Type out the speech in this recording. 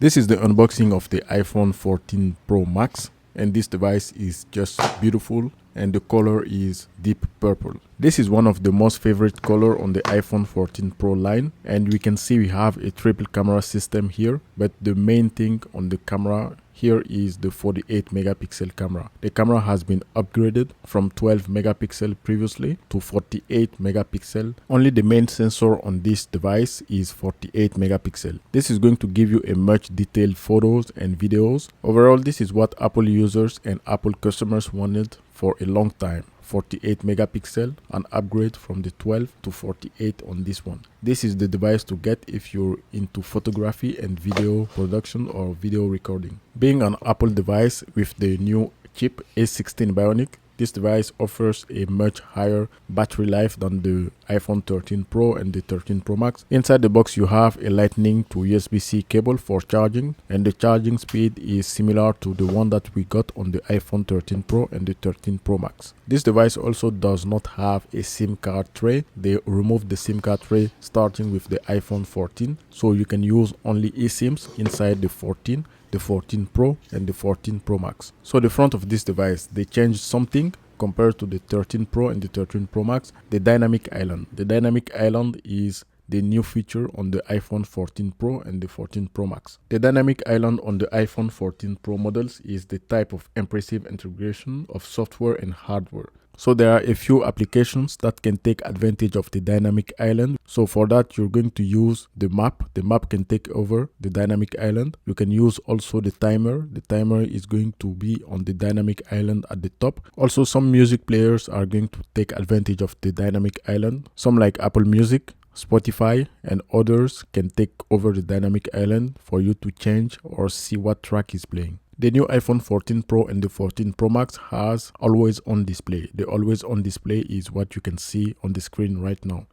This is the unboxing of the iPhone 14 Pro Max, and this device is just beautiful and the color is deep purple. This is one of the most favorite color on the iPhone 14 Pro line, and we can see we have a triple camera system here, but the main thing on the camera here is the 48 megapixel camera. The camera has been upgraded from 12 megapixel previously to 48 megapixel. Only the main sensor on this device is 48 megapixel. This is going to give you a much detailed photos and videos. Overall, this is what Apple users and Apple customers wanted for a long time. 48 megapixel, an upgrade from the 12 to 48 on this one. This is the device to get if you're into photography and video production or video recording. Being an Apple device with the new chip A16 Bionic, this device offers a much higher battery life than the iPhone 13 Pro and the 13 Pro Max. Inside the box you have a Lightning to USB-C cable for charging, and the charging speed is similar to the one that we got on the iPhone 13 Pro and the 13 Pro Max. This device also does not have a SIM card tray. They removed the SIM card tray starting with the iPhone 14, so you can use only eSIMs inside the 14, the 14 Pro and the 14 Pro Max. So the front of this device, they changed something compared to the 13 Pro and the 13 Pro Max. The dynamic island. The dynamic island is the new feature on the iPhone 14 Pro and the 14 Pro Max. The dynamic island on the iPhone 14 Pro models is the type of impressive integration of software and hardware. So there are a few applications that can take advantage of the dynamic island. So for that, you're going to use the map. The map can take over the dynamic island. You can use also the timer. The timer is going to be on the dynamic island at the top. Also, some music players are going to take advantage of the dynamic island. Some like Apple Music, Spotify and others can take over the dynamic island for you to change or see what track is playing. The new iPhone 14 Pro and the 14 Pro Max has always on display. The always on display is what you can see on the screen right now.